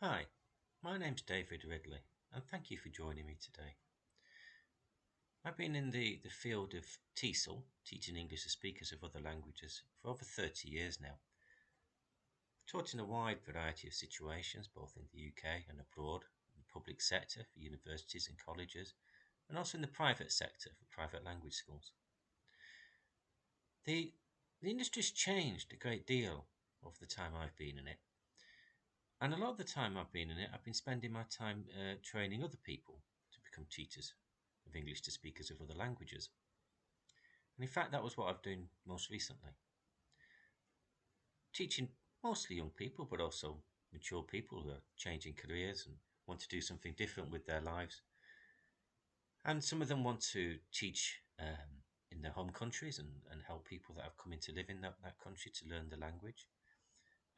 Hi, my name's David Ridley, and thank you for joining me today. I've been in the field of TESOL, teaching English to speakers of other languages, for over 30 years now. I've taught in a wide variety of situations, both in the UK and abroad, in the public sector for universities and colleges, and also in the private sector for private language schools. The, the industry's changed a great deal over the time I've been in it. And a lot of the time I've been in it, I've been spending my time training other people to become teachers of English to speakers of other languages. And in fact, that was what I've done most recently. Teaching mostly young people, but also mature people who are changing careers and want to do something different with their lives. And some of them want to teach in their home countries and help people that have come in to live in that country to learn the language.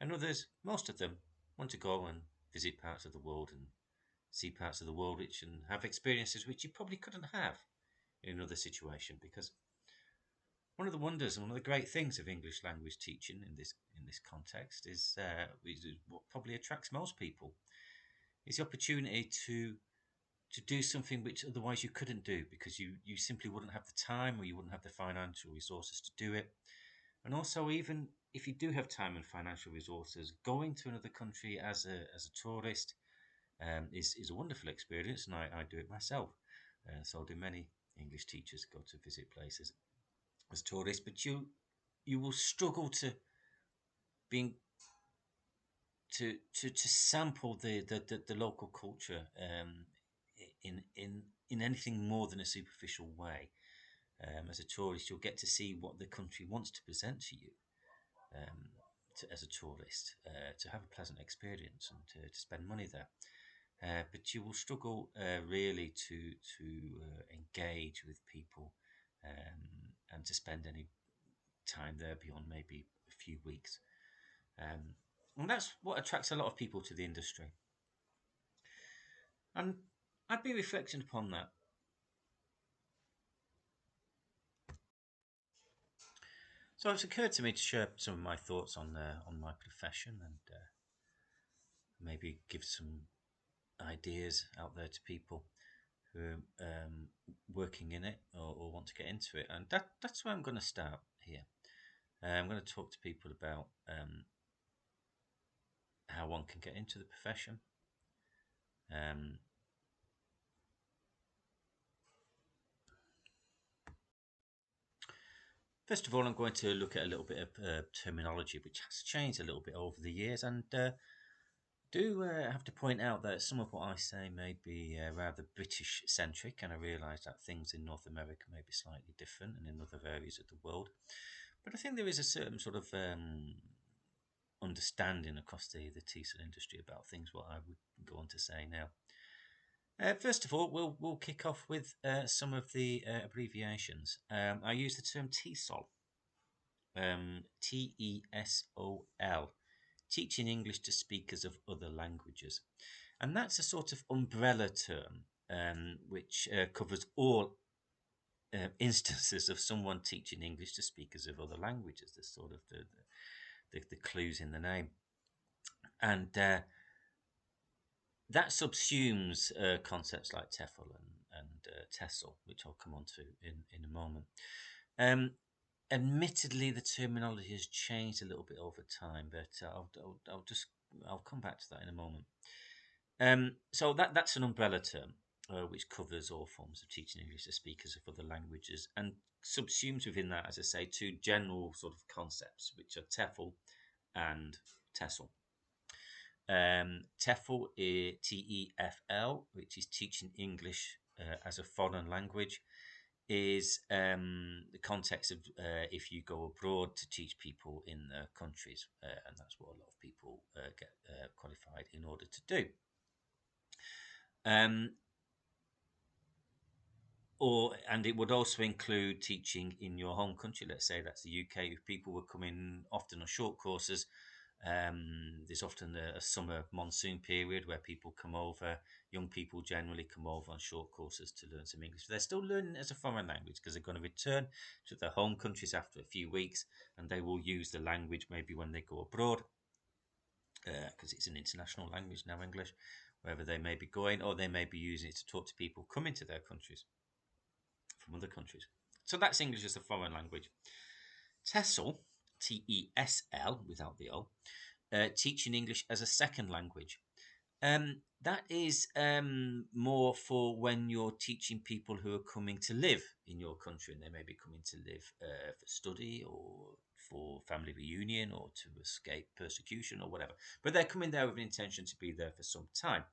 And others, most of them, want to go and visit parts of the world and see parts of the world which and have experiences which you probably couldn't have in another situation, because one of the wonders and one of the great things of English language teaching in this context is what probably attracts most people is the opportunity to do something which otherwise you couldn't do because you simply wouldn't have the time or you wouldn't have the financial resources to do it. And also, even if you do have time and financial resources, going to another country as a tourist is a wonderful experience, and I do it myself. So do many English teachers go to visit places as tourists, but you will struggle to being to sample the local culture in anything more than a superficial way. As a tourist, you'll get to see what the country wants to present to you. As a tourist, to have a pleasant experience and to spend money there. But you will struggle really to engage with people and to spend any time there beyond maybe a few weeks. And that's what attracts a lot of people to the industry. And I've been reflecting upon that. So it's occurred to me to share some of my thoughts on my profession and maybe give some ideas out there to people who are working in it or want to get into it. And that's where I'm going to start here. I'm going to talk to people about how one can get into the profession. Um, First of all, I'm going to look at a little bit of terminology, which has changed a little bit over the years, and do have to point out that some of what I say may be rather British centric, and I realise that things in North America may be slightly different and in other areas of the world. But I think there is a certain sort of understanding across the TESOL industry about things, what I would go on to say now. First of all, we'll kick off with some of the abbreviations. I use the term TESOL, TESOL, teaching English to speakers of other languages, and that's a sort of umbrella term which covers all instances of someone teaching English to speakers of other languages. There's sort of the clues in the name, and that subsumes concepts like TEFL and TESOL, which I'll come on to in a moment. Admittedly, the terminology has changed a little bit over time, but I'll come back to that in a moment. So that's an umbrella term which covers all forms of teaching English to speakers of other languages and subsumes within that, as I say, two general sort of concepts, which are TEFL and TESOL. TEFL, TEFL, which is teaching English as a foreign language, is the context of if you go abroad to teach people in their countries, and that's what a lot of people get qualified in order to do. And it would also include teaching in your home country. Let's say that's the UK. If people were coming often on short courses, there's often a summer monsoon period where people come over. Young people generally come over on short courses to learn some English. They're still learning as a foreign language because they're going to return to their home countries after a few weeks, and they will use the language maybe when they go abroad. because it's an international language now, English, wherever they may be going, or they may be using it to talk to people coming to their countries from other countries. So that's English as a foreign language. TESOL, TESL without the O, teaching English as a second language. That is more for when you're teaching people who are coming to live in your country, and they may be coming to live for study or for family reunion or to escape persecution or whatever. But they're coming there with an intention to be there for some time.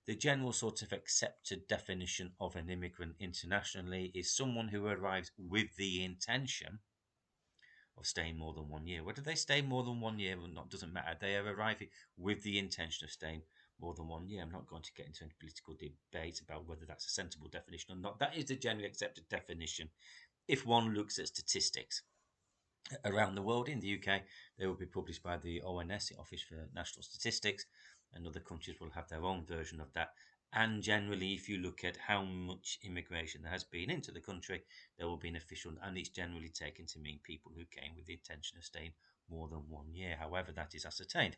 The general sort of accepted definition of an immigrant internationally is someone who arrives with the intention of staying more than 1 year. Whether they stay more than 1 year or not doesn't matter. They are arriving with the intention of staying more than 1 year. I'm not going to get into any political debate about whether that's a sensible definition or not. That is the generally accepted definition if one looks at statistics. Around the world, in the UK, they will be published by the ONS, the Office for National Statistics, and other countries will have their own version of that. And generally, if you look at how much immigration there has been into the country, there will be an official, and it's generally taken to mean people who came with the intention of staying more than 1 year, however that is ascertained.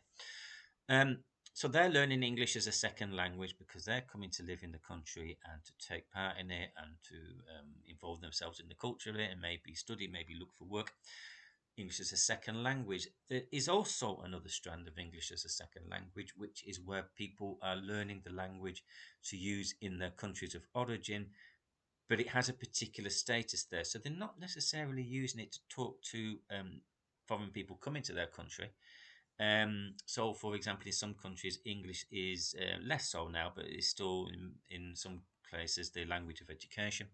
So they're learning English as a second language because they're coming to live in the country and to take part in it and to involve themselves in the culture of it and maybe study, maybe look for work. English as a second language. There is also another strand of English as a second language, which is where people are learning the language to use in their countries of origin, but it has a particular status there. So they're not necessarily using it to talk to foreign people coming to their country. So, for example, in some countries, English is less so now, but it's still in some places the language of education.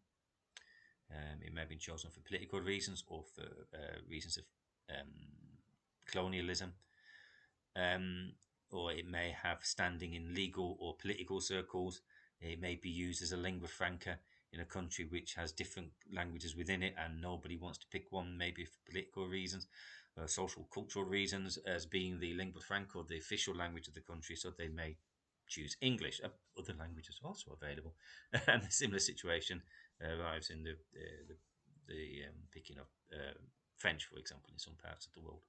It may have been chosen for political reasons or for reasons of colonialism, or it may have standing in legal or political circles. It may be used as a lingua franca in a country which has different languages within it, and nobody wants to pick one, maybe for political reasons, social, cultural reasons, as being the lingua franca or the official language of the country. So they may choose English. Other languages are also available, and a similar situation arrives in the picking up French, for example, in some parts of the world.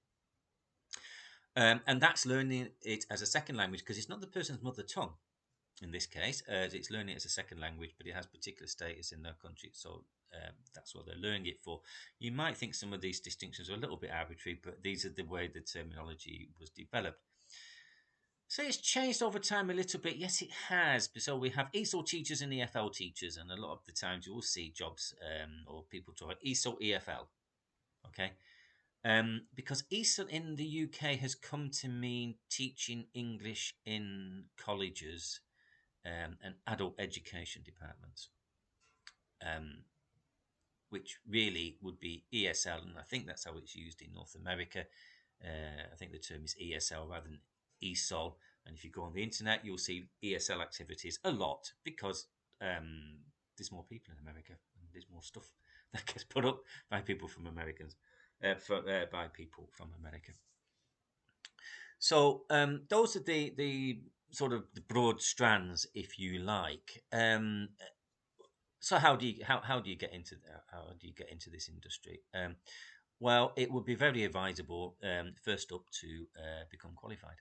And that's learning it as a second language because it's not the person's mother tongue. In this case, it's learning it as a second language, but it has particular status in their country, so that's what they're learning it for. You might think some of these distinctions are a little bit arbitrary, but these are the way the terminology was developed. So it's changed over time a little bit. Yes, it has. So we have ESOL teachers and EFL teachers, and a lot of the times you will see jobs or people talk ESOL, EFL. Okay, because ESOL in the UK has come to mean teaching English in colleges and adult education departments, which really would be ESL, and I think that's how it's used in North America. I think the term is ESL rather than ESOL. And if you go on the internet, you'll see ESL activities a lot because there's more people in America and there's more stuff that gets put up by people from by people from America. So those are the sort of the broad strands, if you like. So how do you get into this industry? Well, it would be very advisable first up to become qualified.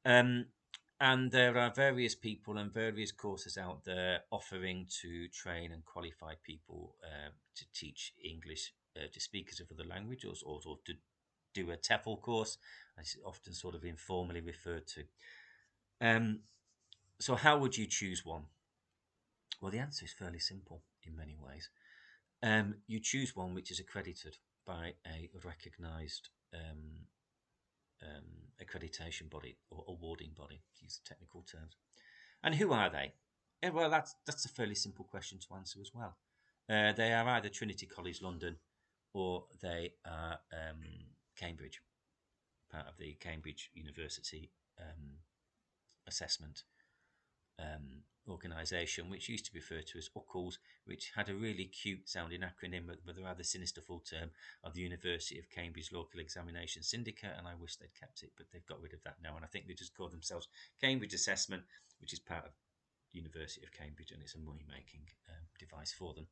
And there are various people and various courses out there offering to train and qualify people to teach English to speakers of other languages, or to do a TEFL course, as it's often sort of informally referred to. So how would you choose one? Well, the answer is fairly simple in many ways. You choose one which is accredited by a recognised accreditation body or awarding body, to use the technical terms. And who are they? Well, that's a fairly simple question to answer as well. They are either Trinity College London or they are Cambridge, part of the Cambridge University assessment organisation, which used to be referred to as UCCLS, which had a really cute sounding acronym with a rather sinister full term of the University of Cambridge Local Examination Syndicate, and I wish they'd kept it, but they've got rid of that now, and I think they just call themselves Cambridge Assessment, which is part of University of Cambridge, and it's a money-making device for them.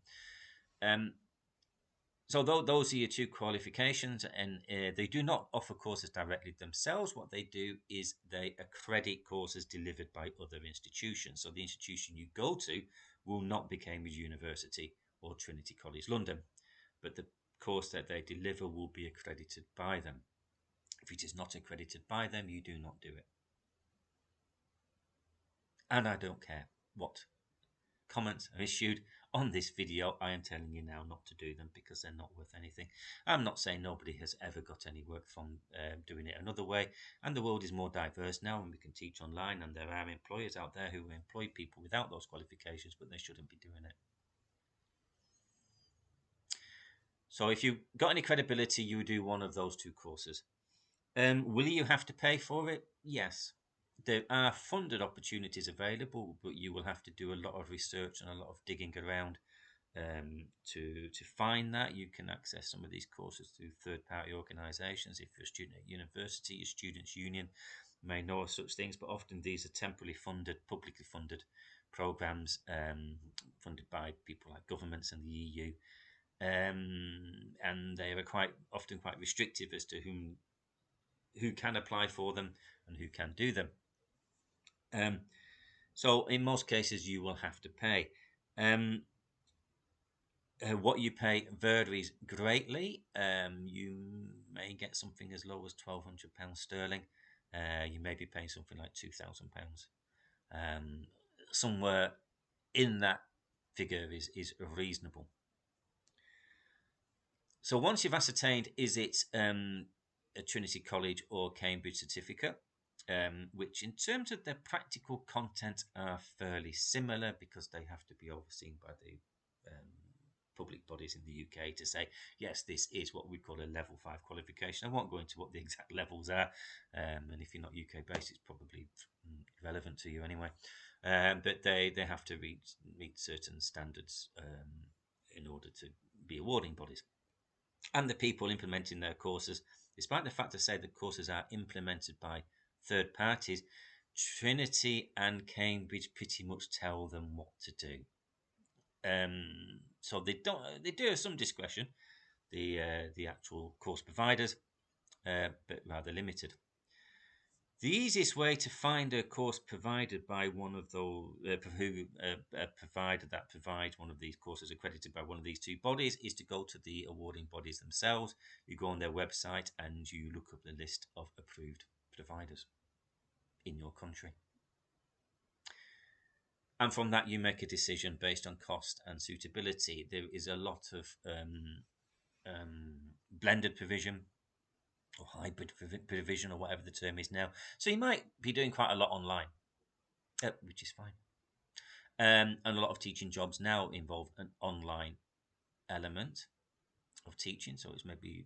So those are your two qualifications, and they do not offer courses directly themselves. What they do is they accredit courses delivered by other institutions. So the institution you go to will not be Cambridge University or Trinity College London, but the course that they deliver will be accredited by them. If it is not accredited by them, you do not do it. And I don't care what comments are issued on this video. I am telling you now not to do them because they're not worth anything. I'm not saying nobody has ever got any work from doing it another way, and the world is more diverse now and we can teach online, and there are employers out there who employ people without those qualifications, but they shouldn't be doing it. So if you've got any credibility, you do one of those two courses. Will you have to pay for it? Yes. There are funded opportunities available, but you will have to do a lot of research and a lot of digging around to find that. You can access some of these courses through third-party organisations. If you're a student at university, your students' union may know of such things, but often these are temporarily funded, publicly funded programs funded by people like governments and the EU. And they are quite often quite restrictive as to who can apply for them and who can do them. So in most cases, you will have to pay. What you pay varies greatly. You may get something as low as £1,200 sterling. You may be paying something like £2,000. Somewhere in that figure is reasonable. So once you've ascertained, is it a Trinity College or Cambridge certificate, which in terms of their practical content are fairly similar because they have to be overseen by the public bodies in the UK to say, yes, this is what we call a level 5 qualification. I won't go into what the exact levels are, and if you're not UK based, it's probably irrelevant to you anyway. But they have to meet certain standards in order to be awarding bodies. And the people implementing their courses, despite the fact to say that courses are implemented by third parties, Trinity and Cambridge pretty much tell them what to do. So they do have some discretion, the actual course providers, but rather limited. The easiest way to find a course provided by one of those provider that provides one of these courses accredited by one of these two bodies is to go to the awarding bodies themselves. You go on their website and you look up the list of approved providers in your country. And from that, you make a decision based on cost and suitability. There is a lot of blended provision or hybrid provision or whatever the term is now. So you might be doing quite a lot online, which is fine. And a lot of teaching jobs now involve an online element of teaching, so it's maybe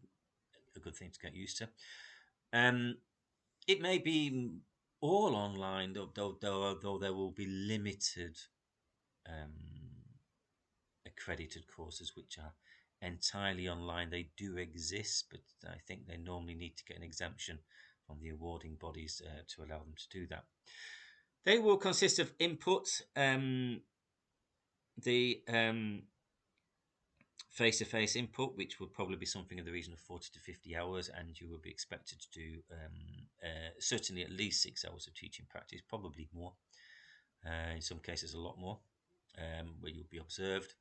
a good thing to get used to. It may be all online, though there will be limited accredited courses which are entirely online. They do exist, but I think they normally need to get an exemption from the awarding bodies to allow them to do that. They will consist of input, the face-to-face input, which will probably be something in the region of 40 to 50 hours, and you will be expected to do certainly at least 6 hours of teaching practice, probably more, in some cases a lot more, where you'll be observed.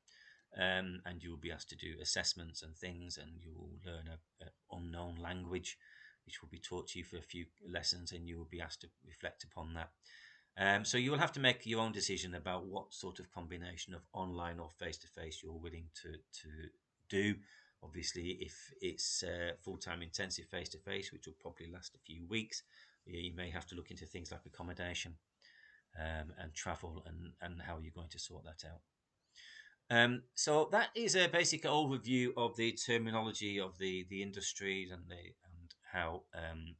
And you will be asked to do assessments and things, and you will learn an unknown language, which will be taught to you for a few lessons, and you will be asked to reflect upon that. So you will have to make your own decision about what sort of combination of online or face-to-face you're willing to do. Obviously, if it's full-time intensive face-to-face, which will probably last a few weeks, you may have to look into things like accommodation and travel and how you're going to sort that out. So that is a basic overview of the terminology of the industry and how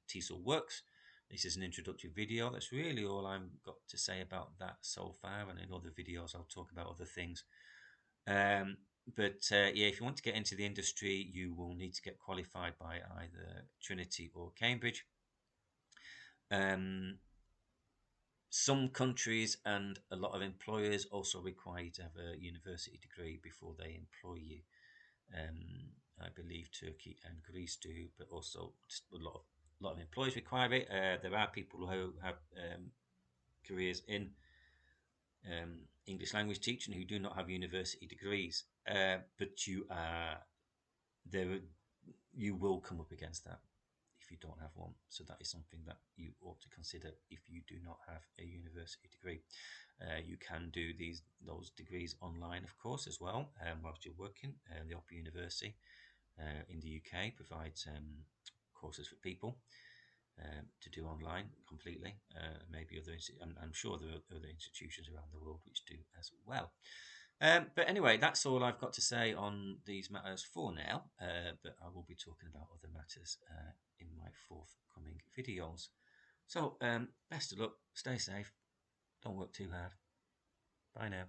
TESOL works. This is an introductory video. That's really all I've got to say about that so far, and in other videos I'll talk about other things. Yeah, if you want to get into the industry, you will need to get qualified by either Trinity or Cambridge. Some countries and a lot of employers also require you to have a university degree before they employ you. I believe Turkey and Greece do, but also a lot of employers require it. There are people who have careers in English language teaching who do not have university degrees, but there. You will come up against that if you don't have one. So that is something that you ought to consider if you do not have a university degree. You can do those degrees online, of course, as well, whilst you're working. The Open University in the UK provides courses for people to do online completely. Maybe I'm sure there are other institutions around the world which do as well. But anyway, that's all I've got to say on these matters for now. But I will be talking about other matters in my forthcoming videos. So, best of luck, stay safe, don't work too hard. Bye now.